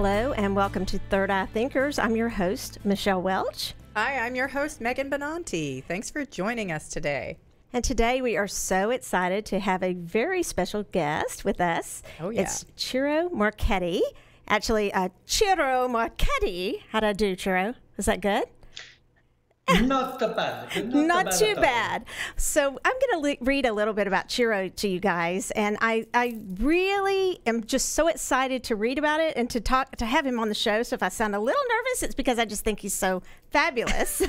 Hello and welcome to Third Eye Thinkers. I'm your host, Michelle Welch. Hi, I'm your host, Megan Benanti. Thanks for joining us today. And today we are so excited to have a very special guest with us. Oh, yeah. It's Ciro Marchetti. Actually, Ciro Marchetti. How'd I do, Ciro? Is that good? Not too bad. Not too bad. So I'm going to read a little bit about Ciro to you guys, and I really am just so excited to read about it and to have him on the show. So if I sound a little nervous, it's because I just think he's so fabulous.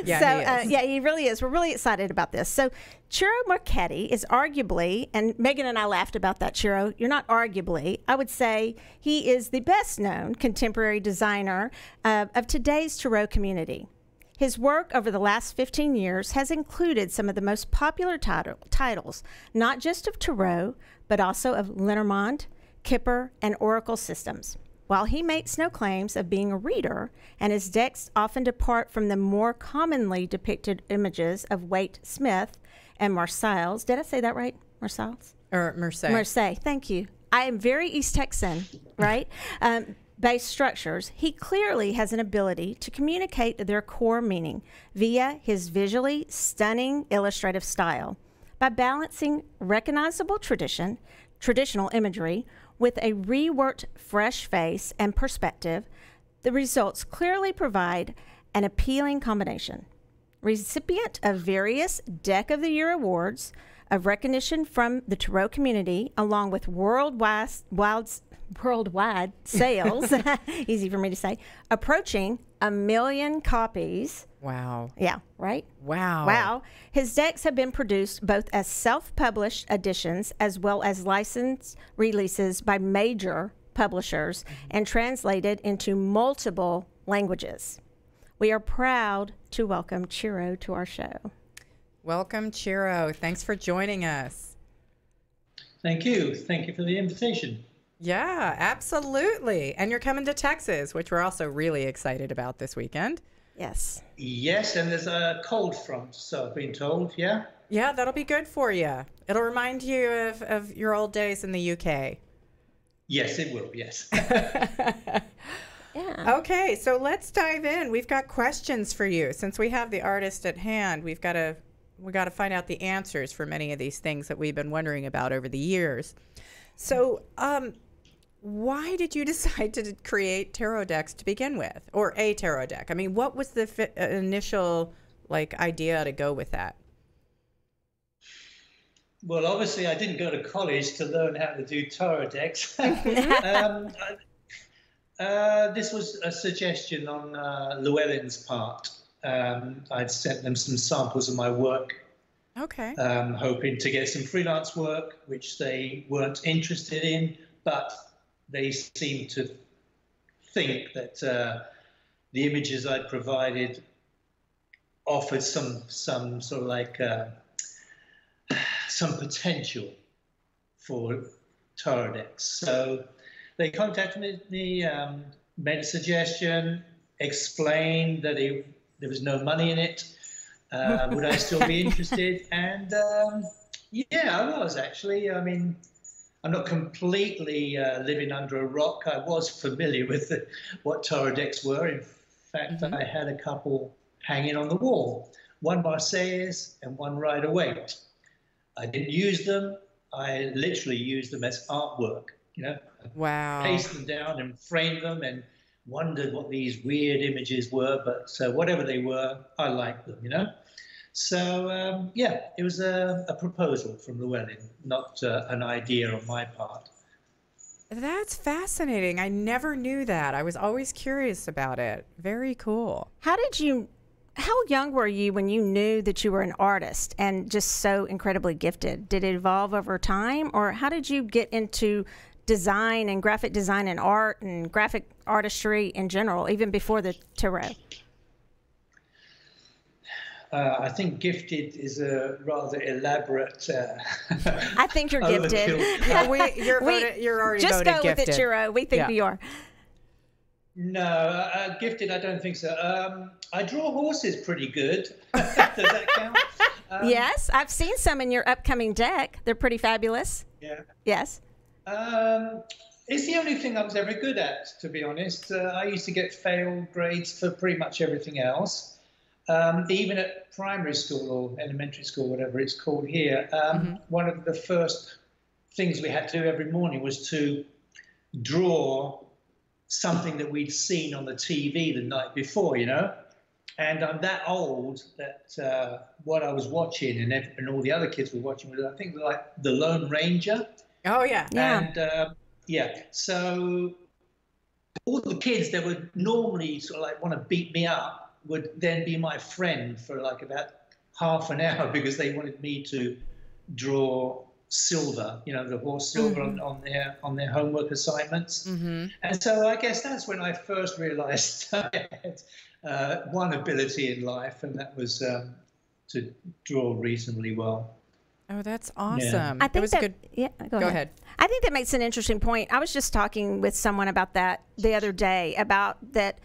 Yeah, yeah, he really is. We're really excited about this. So Ciro Marchetti is arguably, and Megan and I laughed about that, Ciro. You're not arguably. I would say he is the best known contemporary designer of today's Tarot community. His work over the last 15 years has included some of the most popular titles, not just of Tarot, but also of Lenormand, Kipper, and Oracle systems. While he makes no claims of being a reader, and his decks often depart from the more commonly depicted images of Waite Smith and Marseilles. Did I say that right? Marseilles? Or Marseille. Marseille, thank you. I am very East Texan, right? Base structures, he clearly has an ability to communicate their core meaning via his visually stunning illustrative style. By balancing recognizable traditional imagery with a reworked fresh face and perspective, the results clearly provide an appealing combination. Recipient of various Deck of the Year awards, of recognition from the Tarot community, along with worldwide sales, easy for me to say, approaching 1 million copies. Wow. Yeah, right? Wow. His decks have been produced both as self-published editions as well as licensed releases by major publishers and translated into multiple languages. We are proud to welcome Ciro to our show. Welcome, Ciro. Thanks for joining us. Thank you. Thank you for the invitation. Yeah, absolutely. And you're coming to Texas, which we're also really excited about this weekend. Yes. Yes, and there's a cold front, so I've been told, yeah? Yeah, that'll be good for you. It'll remind you of your old days in the UK. Yes, it will, yes. Yeah. Okay, so let's dive in. We've got questions for you. Since we have the artist at hand, we got to find out the answers for many of these things that we've been wondering about over the years. So, why did you decide to create tarot decks to begin with, or a tarot deck? I mean, what was the initial idea to go with that? Well, obviously, I didn't go to college to learn how to do tarot decks. This was a suggestion on Llewellyn's part. I'd sent them some samples of my work. Okay. Hoping to get some freelance work, which they weren't interested in, but they seemed to think that the images I provided offered some sort of some potential for tarot decks. So they contacted me, made a suggestion, explained that there was no money in it. Would I still be interested? And yeah, I was actually. I mean, I'm not completely living under a rock. I was familiar with what tarot decks were. In fact, I had a couple hanging on the wall, one Marseilles and one Rider-Waite. I didn't use them. I literally used them as artwork. Wow. Pasted them down and framed them and wondered what these weird images were, but whatever they were, I liked them, So, yeah, it was a proposal from Llewellyn, not an idea on my part. That's fascinating. I never knew that. I was always curious about it. Very cool. How young were you when you knew that you were an artist and just so incredibly gifted? Did it evolve over time, or how did you get into design and graphic design and art and graphic artistry in general, even before the tarot? I think gifted is a rather elaborate. I think you're gifted. Yeah, you're already just voted go gifted. with it, Ciro. We think you are. No, gifted, I don't think so. I draw horses pretty good. Does that count? Yes, I've seen some in your upcoming deck. They're pretty fabulous. Yeah. Yes. It's the only thing I was ever good at, to be honest. I used to get fail grades for pretty much everything else. Even at primary school or elementary school, whatever it's called here, one of the first things we had to do every morning was to draw something that we'd seen on the TV the night before, you know. And I'm that old that what I was watching and all the other kids were watching was, I think, like The Lone Ranger. Oh, yeah. And yeah, so all the kids that would normally sort of like want to beat me up would then be my friend for like about half an hour because they wanted me to draw Silver, you know, the horse Silver on their homework assignments. And so I guess that's when I first realized I had one ability in life, and that was to draw reasonably well. Oh, that's awesome. I think it was that, good. Yeah, go ahead. I think that makes an interesting point. I was just talking with someone about that the other day, about that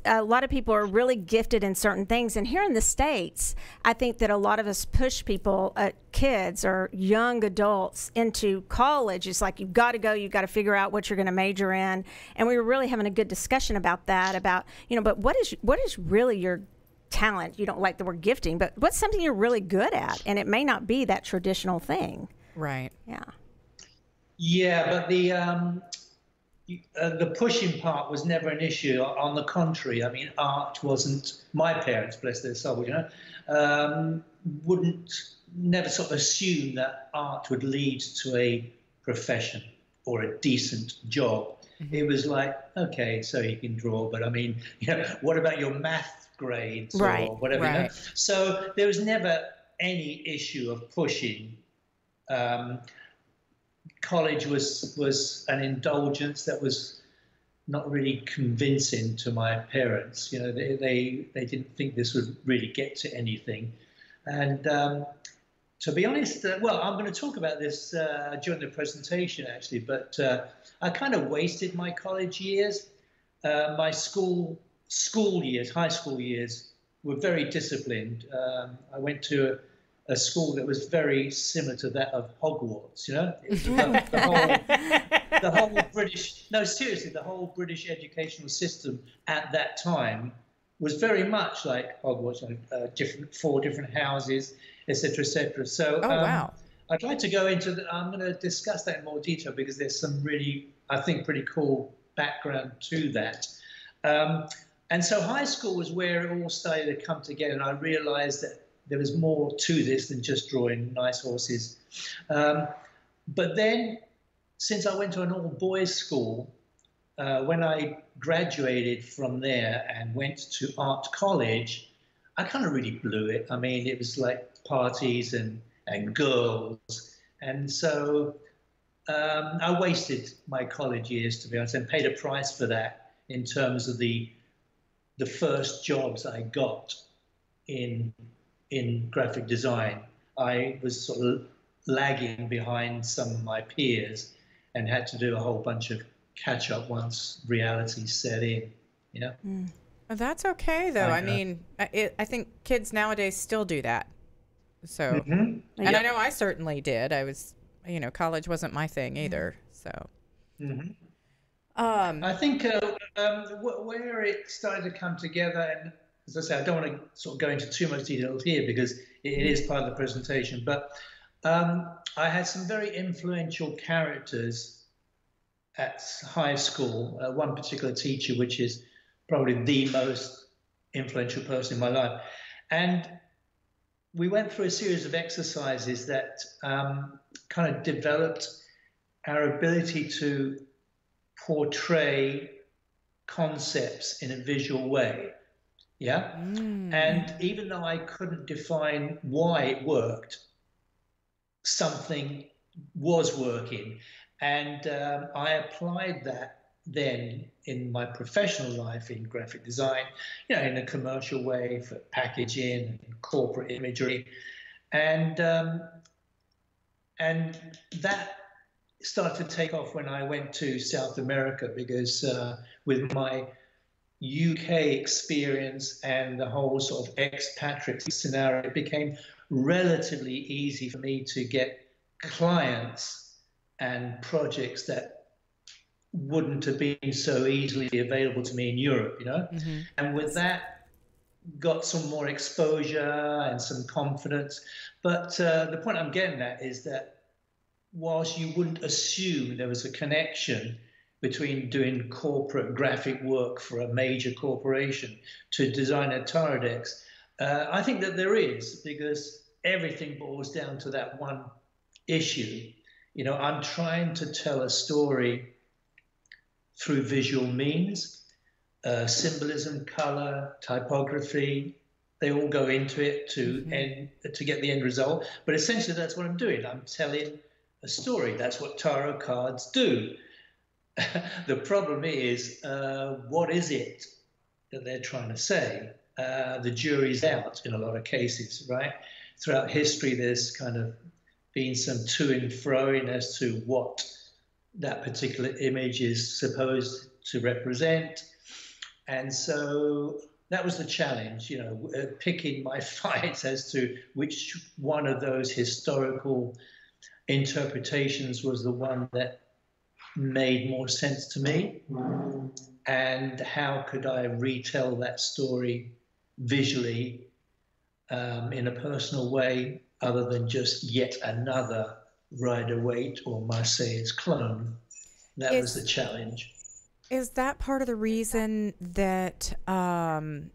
a lot of people are really gifted in certain things. And here in the States, I think that a lot of us push people, kids or young adults, into college. It's like, you've got to go, you've got to figure out what you're going to major in. And we were really having a good discussion about that, about, you know, but what is really your talent? You don't like the word gifting, but what's something you're really good at? And it may not be that traditional thing. Right. Yeah. Yeah, but the pushing part was never an issue. On the contrary, I mean, art wasn't, my parents, bless their soul, you know, wouldn't never sort of assume that art would lead to a profession or a decent job. It was like, okay, so you can draw, but I mean, you know, what about your math grades or whatever? You know? So there was never any issue of pushing. College was an indulgence that was not really convincing to my parents. You know, they didn't think this would really get to anything. And to be honest, well, I'm going to talk about this during the presentation, actually, but I kind of wasted my college years. My school years, high school years, were very disciplined. I went to a school that was very similar to that of Hogwarts, you know? The whole British, no, seriously, the whole British educational system at that time was very much like Hogwarts, four different houses, etc., etc. So wow. I'd like to go into I'm going to discuss that in more detail because there's some really, I think, pretty cool background to that. And so high school was where it all started to come together, and I realized that there was more to this than just drawing nice horses. But then, since I went to an all-boys school, when I graduated from there and went to art college, I kind of really blew it. I mean, it was like parties and girls. And so I wasted my college years, to be honest, and paid a price for that in terms of the first jobs I got in graphic design. I was sort of lagging behind some of my peers and had to do a whole bunch of catch up once reality set in, you know? Well, that's okay, though. I mean, I think kids nowadays still do that. So, and I know I certainly did. I was, you know, college wasn't my thing either. So, I think where it started to come together, and as I say, I don't want to sort of go into too much detail here because it is part of the presentation, but I had some very influential characters at high school. One particular teacher, which is probably the most influential person in my life. And we went through a series of exercises that kind of developed our ability to portray concepts in a visual way. Yeah. And even though I couldn't define why it worked, something was working. And I applied that then in my professional life in graphic design, you know, in a commercial way for packaging and corporate imagery. And that started to take off when I went to South America because with my UK experience and the whole sort of expatriate scenario, it became relatively easy for me to get clients and projects that wouldn't have been so easily available to me in Europe, Mm-hmm. And with that, got some more exposure and some confidence. But the point I'm getting at is that whilst you wouldn't assume there was a connection between doing corporate graphic work for a major corporation to design a tarot decks, I think that there is, because everything boils down to that one issue. I'm trying to tell a story through visual means, symbolism, color, typography. They all go into it to get the end result. But essentially, that's what I'm doing. I'm telling a story. That's what tarot cards do. The problem is, what is it that they're trying to say? The jury's out in a lot of cases, right? Throughout history, there's kind of been some to and froing as to what that particular image is supposed to represent. And so that was the challenge, picking my fights as to which one of those historical interpretations was the one that made more sense to me, and how could I retell that story visually in a personal way, other than just yet another Rider-Waite or Marseille's clone. That was the challenge. Is that part of the reason that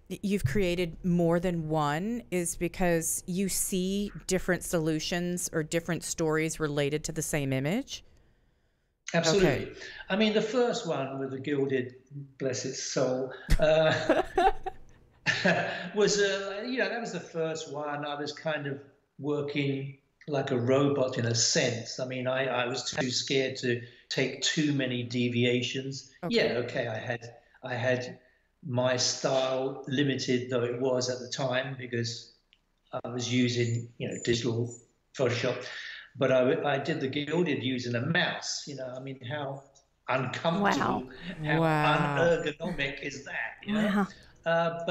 you've created more than one, is because you see different solutions or different stories related to the same image? Absolutely. Okay. I mean, the first one with the gilded, bless its soul, was, that was the first one. I was kind of working like a robot in a sense. I mean, I was too scared to take too many deviations. Okay. Yeah, okay, I had my style limited, though it was at the time, because I was using, digital Photoshop. But I did the gilded using a mouse. I mean, how uncomfortable, how unergonomic is that? Wow.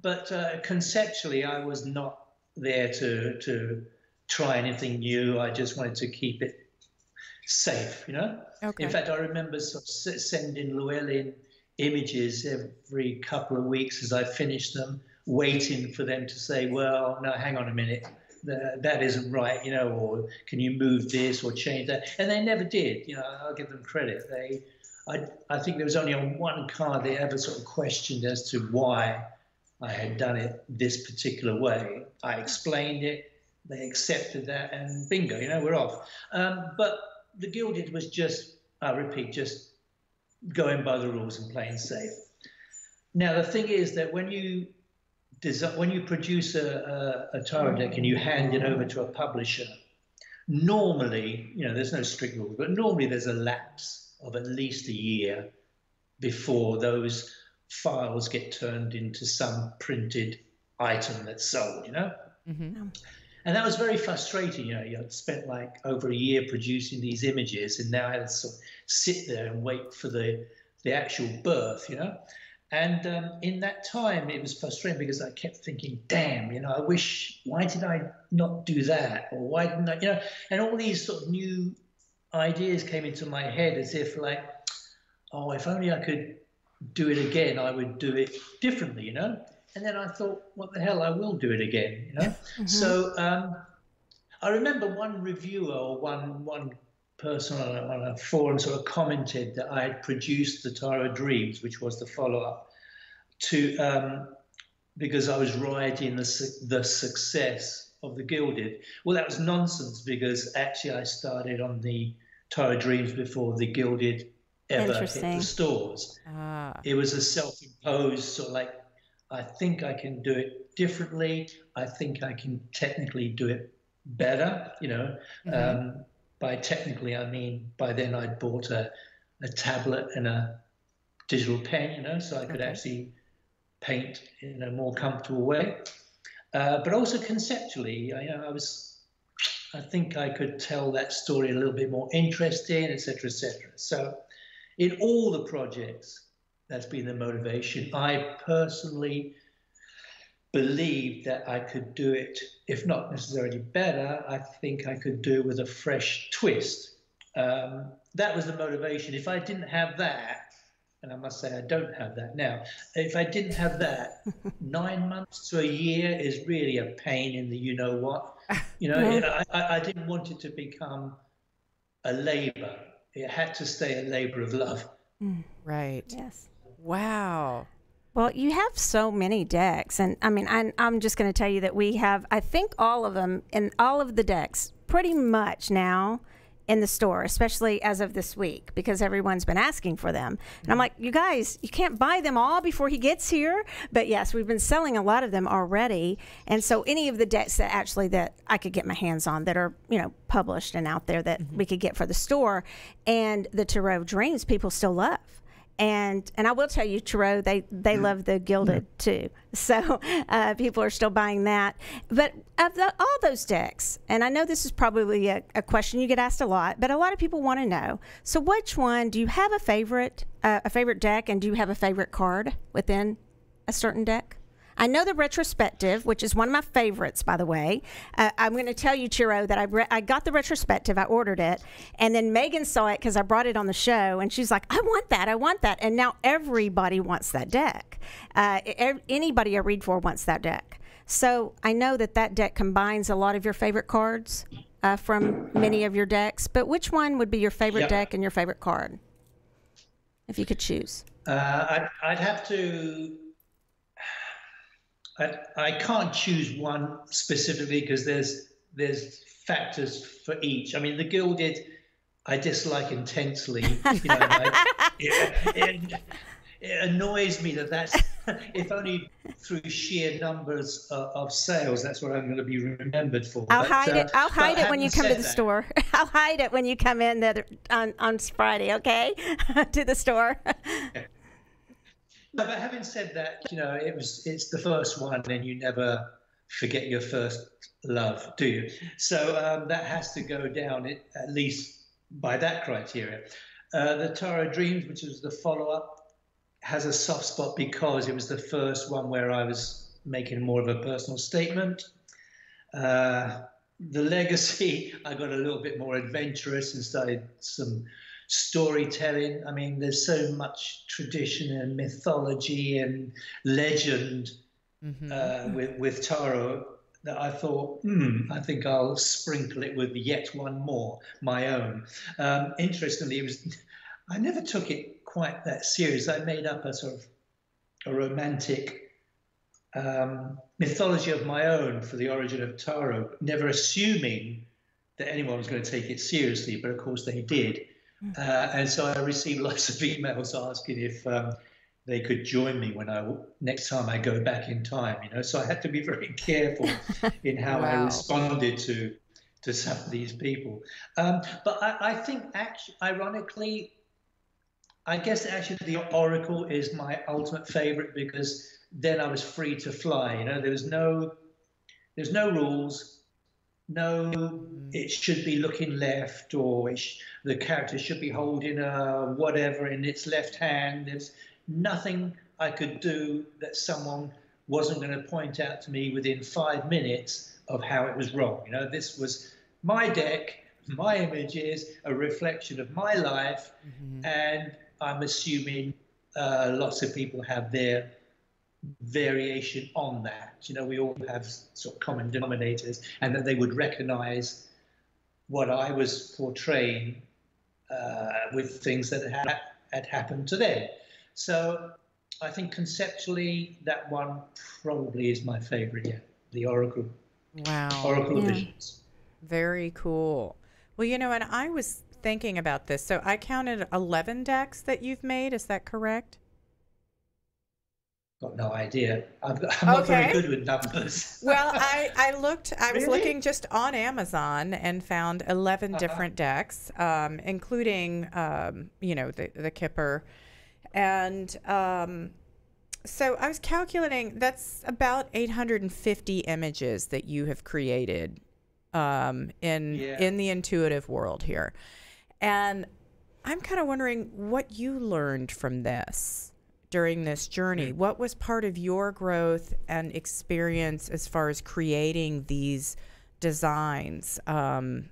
But conceptually, I was not there to try anything new. I just wanted to keep it safe, Okay. In fact, I remember sort of sending Llewellyn images every couple of weeks as I finished them, waiting for them to say, well, no, hang on a minute, that isn't right, or can you move this or change that? And they never did. I'll give them credit. I think there was only on one card they ever sort of questioned as to why I had done it this particular way. I explained it, they accepted that, and bingo, we're off. But the gilded was just, I repeat, just going by the rules and playing safe. Now, the thing is that when you produce a tarot deck and you hand it over to a publisher, normally, there's no strict rule, but normally there's a lapse of at least a year before those files get turned into some printed item that's sold, Mm-hmm. And that was very frustrating. You had spent like over a year producing these images, and now I had to sort of sit there and wait for the actual birth, And in that time, it was frustrating because I kept thinking, damn, I wish, why did I not do that? Or why didn't I, and all these sort of new ideas came into my head as if like, oh, if only I could do it again, I would do it differently, And then I thought, what the hell, I will do it again, Mm-hmm. So I remember one reviewer or one person on a forum sort of commented that I had produced the Tarot Dreams, which was the follow-up to, because I was riding the success of the Gilded. Well, that was nonsense, because actually I started on the Tarot Dreams before the Gilded ever hit the stores. It was a self-imposed sort of like, I think I can do it differently. I think I can technically do it better, By technically, I mean, by then I'd bought a tablet and a digital pen, so I could actually paint in a more comfortable way. But also conceptually, I think I could tell that story a little bit more interesting, etc., etc. So in all the projects, that's been the motivation. I personally believed that I could do it, if not necessarily better, I think I could do it with a fresh twist. That was the motivation. If I didn't have that, and I must say I don't have that now, if I didn't have that, 9 months to a year is really a pain in the you-know-what. You know, I didn't want it to become a labor. It had to stay a labor of love. Right. Yes. Wow. Well, you have so many decks, and I mean, I'm just going to tell you that we have, I think, all of them in all of the decks pretty much now in the store, especially as of this week, because everyone's been asking for them. And I'm like, you guys, you can't buy them all before he gets here. But yes, we've been selling a lot of them already. And so any of the decks that actually that I could get my hands on that are, you know, published and out there that we could get for the store, and the Tarot of Dreams people still love. And I will tell you, Ciro, they love the gilded too. So people are still buying that. But of all those decks, and I know this is probably a question you get asked a lot, but a lot of people want to know. So which one, do you have a favorite deck, and do you have a favorite card within a certain deck? I know the retrospective, which is one of my favorites, by the way. I'm going to tell you, Ciro, that I got the retrospective. I ordered it. And then Megan saw it because I brought it on the show. And she's like, I want that. I want that. And now everybody wants that deck. Anybody I read for wants that deck. So I know that deck combines a lot of your favorite cards from many of your decks. But which one would be your favorite deck and your favorite card, if you could choose? I'd have to... I can't choose one specifically because there's factors for each. I mean, the gilded I dislike intensely. You know, it annoys me that's if only through sheer numbers of sales. That's what I'm going to be remembered for. I'll hide it. I'll hide it when you come to the store. I'll hide it when you come in on Friday. Okay, to the store. No, but having said that, you know, it's the first one, and you never forget your first love, do you? So that has to go down at least by that criteria. The Tarot Dreams, which was the follow-up, has a soft spot because it was the first one where I was making more of a personal statement. The Legacy, I got a little bit more adventurous and started some storytelling. I mean, there's so much tradition and mythology and legend with tarot that I thought, I think I'll sprinkle it with yet one more, my own. Interestingly, I never took it quite that serious. I made up a sort of a romantic mythology of my own for the origin of tarot, never assuming that anyone was going to take it seriously, but of course they did. And so I received lots of emails asking if they could join me next time I go back in time. You know, so I had to be very careful in how I responded to some of these people. But I think, actually, ironically, I guess actually the Oracle is my ultimate favorite because then I was free to fly. You know, there's no rules. No, it should be looking left, or the character should be holding a whatever in its left hand. There's nothing I could do that someone wasn't going to point out to me within 5 minutes of how it was wrong. You know, this was my deck, my images, a reflection of my life, and I'm assuming lots of people have their variation on that. You know, we all have sort of common denominators, and that they would recognize what I was portraying with things that had happened to them. So I think conceptually that one probably is my favorite, the Oracle. Wow. Oracle Visions. Very cool. Well, you know, and I was thinking about this. So I counted 11 decks that you've made. Is that correct? Got no idea. I'm not very good with numbers. Well, I was looking just on Amazon and found 11 different decks, including, you know, the Kipper. And so I was calculating, that's about 850 images that you have created in the intuitive world here. And I'm kind of wondering what you learned from this during this journey. What was part of your growth and experience as far as creating these designs? Does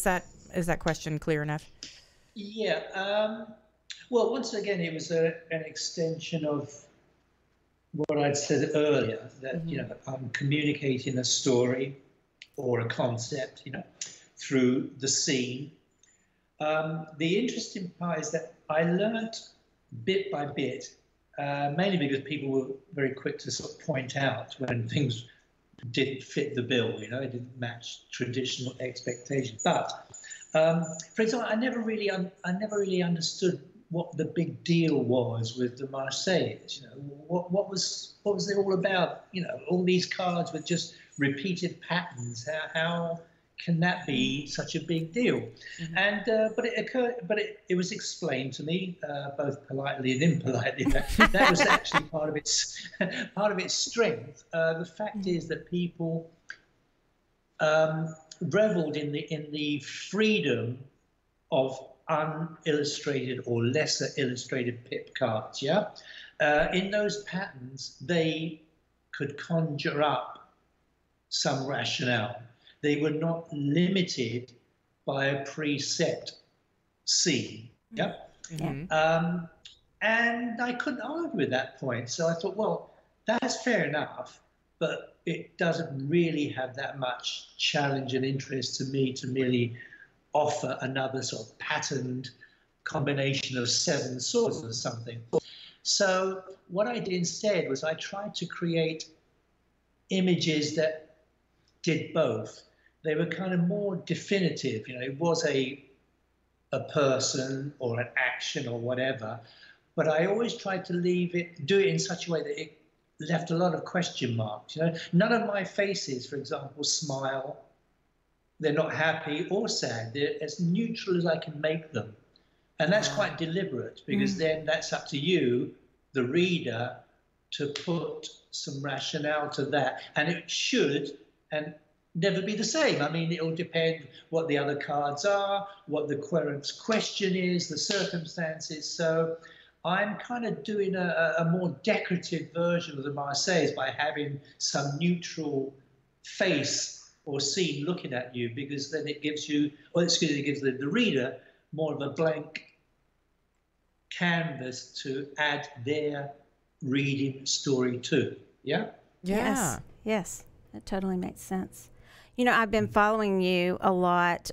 that is that question clear enough? Yeah. Well, once again, it was an extension of what I'd said earlier, that, I'm communicating a story or a concept, through the scene. The interesting part is that I learned bit by bit, mainly because people were very quick to sort of point out when things didn't fit the bill, it didn't match traditional expectations. But, for example, I never really understood what the big deal was with the Marseillaise. What was it all about? All these cards with just repeated patterns. How can that be such a big deal? And but it was explained to me, both politely and impolitely, that was actually part of its strength. The fact is that people reveled in the freedom of unillustrated or lesser illustrated pip cards. In those patterns, they could conjure up some rationale. They were not limited by a preset scene. And I couldn't argue at that point. So I thought, well, that's fair enough, but it doesn't really have that much challenge and interest to me to merely offer another sort of patterned combination of 7 swords or something. So what I did instead was I tried to create images that did both. They were kind of more definitive. It was a person or an action or whatever, but I always tried to do it in such a way that it left a lot of question marks. None of my faces, for example, smile. They're not happy or sad. They're as neutral as I can make them. And that's quite deliberate, because then that's up to you, the reader, to put some rationale to that. And it should and never be the same. I mean, it'll depend what the other cards are, what the querent's question is, the circumstances. So I'm kind of doing a more decorative version of the Marseillaise by having some neutral face or scene looking at you, because then it gives you, it gives the reader more of a blank canvas to add their reading story to. Yeah? Yes, that totally makes sense. I've been following you a lot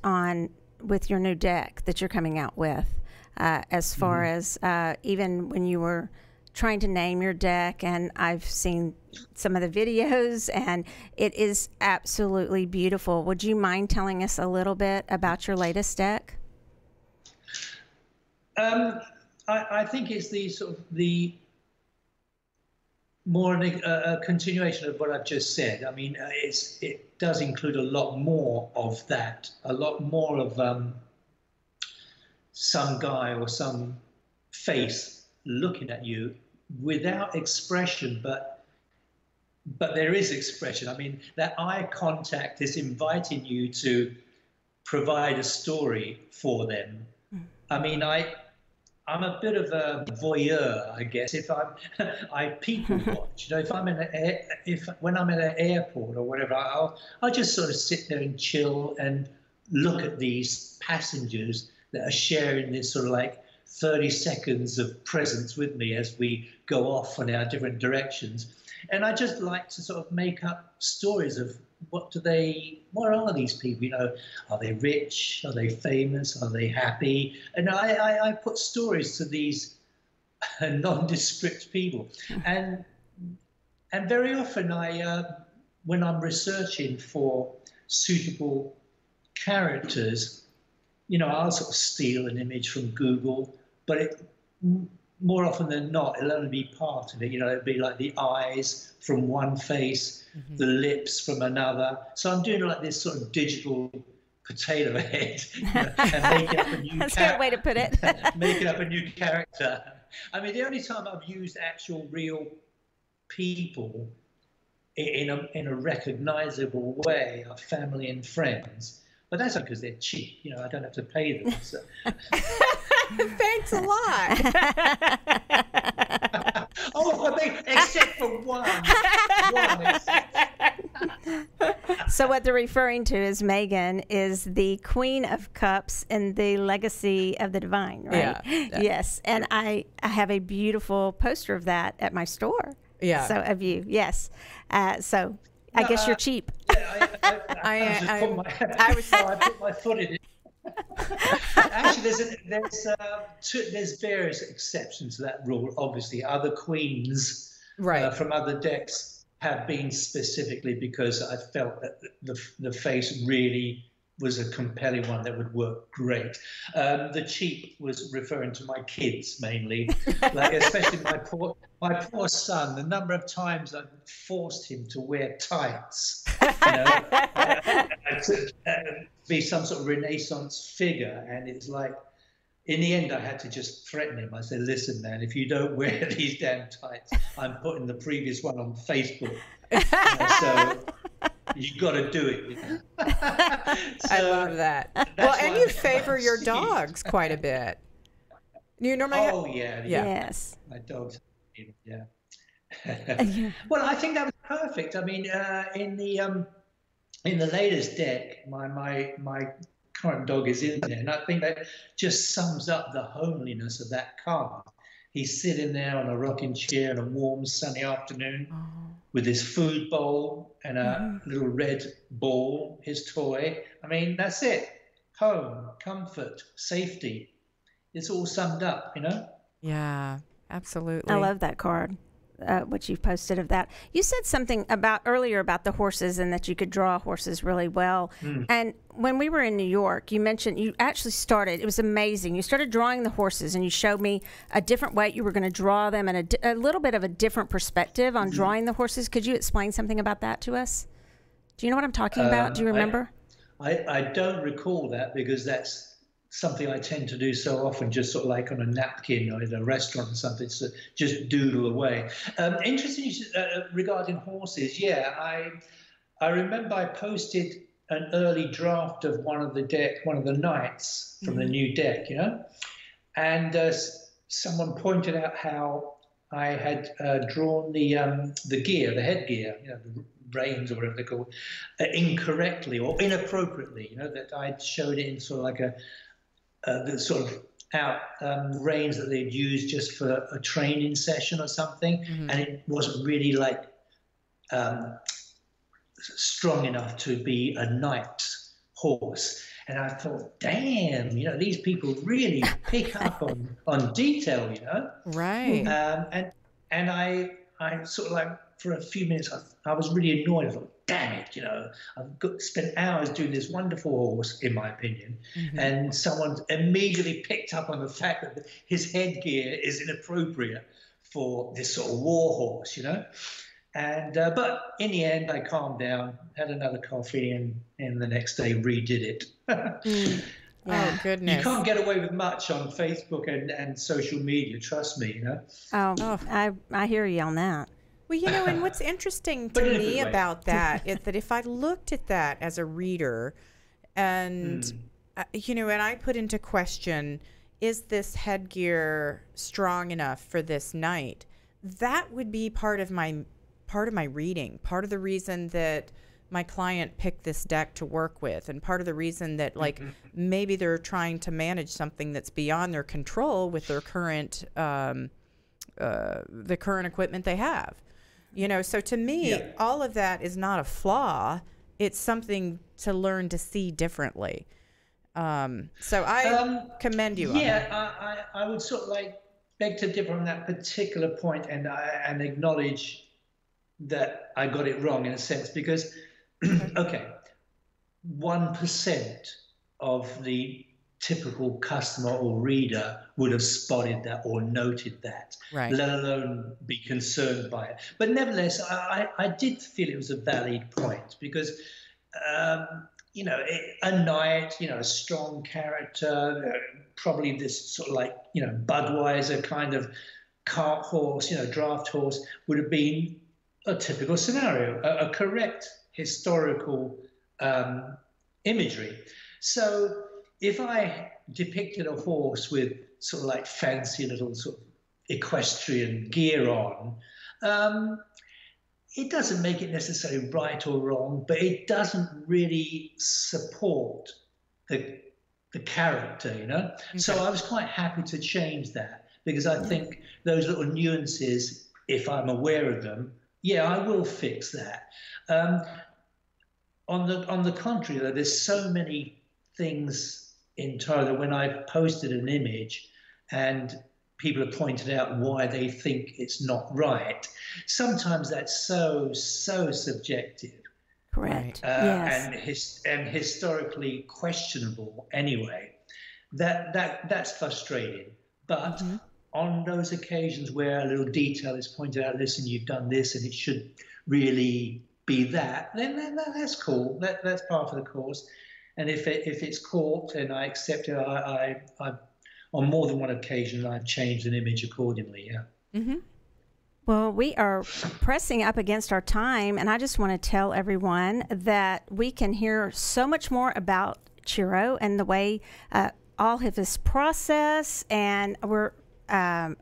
with your new deck that you're coming out with, as far as even when you were trying to name your deck, and I've seen some of the videos, and it is absolutely beautiful. Would you mind telling us a little bit about your latest deck? I think it's the more a continuation of what I've just said. I mean, it does include a lot more of that, a lot more of some guy or some face looking at you without expression, but there is expression. I mean, that eye contact is inviting you to provide a story for them. I mean, I'm a bit of a voyeur, I guess. If I people watch, if I'm when I'm at an airport or whatever, I'll just sort of sit there and chill and look at these passengers that are sharing this sort of like 30 seconds of presence with me as we go off in our different directions. And I just like to sort of make up stories of what are these people? Are they rich? Are they famous? Are they happy? And I put stories to these nondescript people. And very often when I'm researching for suitable characters, I'll sort of steal an image from Google, but more often than not, it'll only be part of it. It'll be like the eyes from one face, the lips from another. So I'm doing like this sort of digital potato head, and making up a new That's a good way to put it. making up a new character. I mean, the only time I've used actual real people in a recognizable way are family and friends. But that's not because they're cheap. I don't have to pay them. So. Thanks a lot. Except for one exception. So what they're referring to is Megan is the Queen of Cups in the Legacy of the Divine, right? Yeah. Yes. And I have a beautiful poster of that at my store. Yeah. So of you, yes. So I guess you're cheap. I put my foot in it. Actually, there's various exceptions to that rule. Obviously, other queens from other decks have been specifically because I felt that the face really was a compelling one that would work great. The cheap was referring to my kids mainly, like especially my poor son. The number of times I've forced him to wear tights, to be some sort of Renaissance figure, and it's like, in the end, I had to just threaten him. I said, "Listen, man, if you don't wear these damn tights, I'm putting the previous one on Facebook. So you got to do it." I love that. Well, and you favor your dogs quite a bit. You normally Yes. My dogs, yeah. Well, I think that was perfect. I mean, in the latest deck, my current dog is in there, and I think that just sums up the homeliness of that card. He's sitting there on a rocking chair on a warm, sunny afternoon with his food bowl and a little red ball, his toy. I mean, that's it. Home, comfort, safety. It's all summed up, Yeah, absolutely. I love that card. What you've posted of that. You said something earlier about the horses and that you could draw horses really well. And when we were in New York, you mentioned you actually started, it was amazing. You started drawing the horses and you showed me a different way you were going to draw them and a little bit of a different perspective on drawing the horses. Could you explain something about that to us? Do you know what I'm talking about? Do you remember? I don't recall that because that's something I tend to do so often, just sort of like on a napkin or in a restaurant or something, so just doodle away. Interesting regarding horses, I remember I posted an early draft of one of the knights from the new deck, and someone pointed out how I had drawn the gear, the headgear, the reins or whatever they're called, incorrectly or inappropriately, that I'd showed it in sort of like the sort of reins that they'd use just for a training session or something, and it wasn't really like strong enough to be a knight's horse. And I thought, damn, these people really pick up on detail, Right. And I sort of like for a few minutes I was really annoyed. I thought, damn it, I've spent hours doing this wonderful horse, in my opinion, and someone immediately picked up on the fact that his headgear is inappropriate for this sort of war horse, And but in the end, I calmed down, had another coffee, and the next day redid it. Oh, goodness. You can't get away with much on Facebook and social media, trust me, I hear you on that. Well, and what's interesting to me about that is that if I looked at that as a reader and, and I put into question, is this headgear strong enough for this knight? That would be part of my reading, part of the reason that my client picked this deck to work with, and part of the reason that maybe they're trying to manage something that's beyond their control with their current the current equipment they have. So to me, all of that is not a flaw. It's something to learn to see differently. So I commend you on that. I would sort of like beg to differ on that particular point and acknowledge that I got it wrong in a sense because, 1% of the typical customer or reader would have spotted that or noted that, let alone be concerned by it. But nevertheless, I did feel it was a valid point because, a knight, a strong character, probably this sort of like, Budweiser kind of cart horse, draft horse would have been a typical scenario, a correct historical imagery. So if I depicted a horse with sort of like fancy little sort of equestrian gear on, it doesn't make it necessarily right or wrong, but it doesn't really support the character, you know? Okay. So I was quite happy to change that, because I think those little nuances, if I'm aware of them, yeah, I will fix that. On the contrary, though, there's so many things in Toro that when I've posted an image and people have pointed out why they think it's not right, sometimes that's so subjective. Correct. Yes. And historically questionable anyway. That's frustrating. But on those occasions where a little detail is pointed out, listen, you've done this and it should really be that, then that's cool. That's part of the course. And if it's caught and I accept it, I on more than one occasion I've changed an image accordingly. Yeah. Mm-hmm. Well, we are pressing up against our time, and I just want to tell everyone that we can hear so much more about Ciro and the way all of his process, and we're a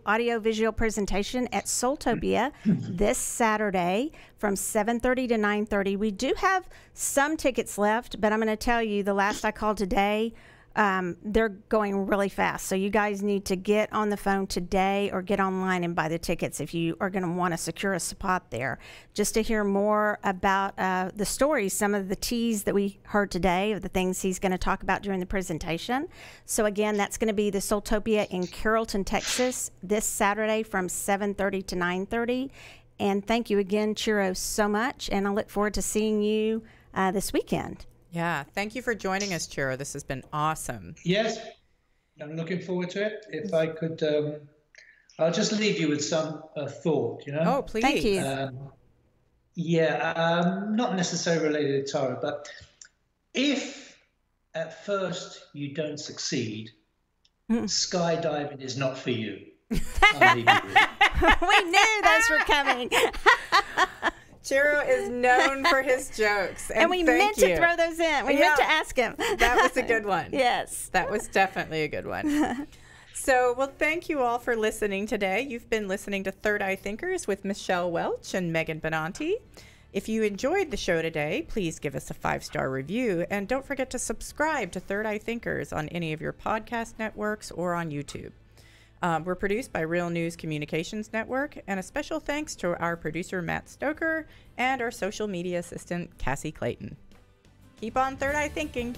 audio visual presentation at Soultopia this Saturday from 7:30 to 9:30. We do have some tickets left, but I'm going to tell you, the last I called today, they're going really fast. So you guys need to get on the phone today or get online and buy the tickets if you are going to want to secure a spot there. Just to hear more about the stories, some of the teas that we heard today of the things he's going to talk about during the presentation. So again, that's going to be the Soultopia in Carrollton, Texas this Saturday from 7:30 to 9:30. And thank you again, Ciro, so much. And I look forward to seeing you this weekend. Yeah, thank you for joining us, Ciro. This has been awesome. Yes, I'm looking forward to it. If I could, I'll just leave you with some thought, you know? Oh, please. Thank you. Not necessarily related to Toro, but if at first you don't succeed, skydiving is not for you. I'll leave you with it. We knew those were coming. Ciro is known for his jokes. And we meant to throw those in. We meant to ask him. That was a good one. Yes. That was definitely a good one. So, well, thank you all for listening today. You've been listening to Third Eye Thinkers with Michelle Welch and Megan Benanti. If you enjoyed the show today, please give us a 5-star review. And don't forget to subscribe to Third Eye Thinkers on any of your podcast networks or on YouTube. We're produced by Real News Communications Network, and a special thanks to our producer, Matt Stoker, and our social media assistant, Cassie Clayton. Keep on Third Eye Thinking.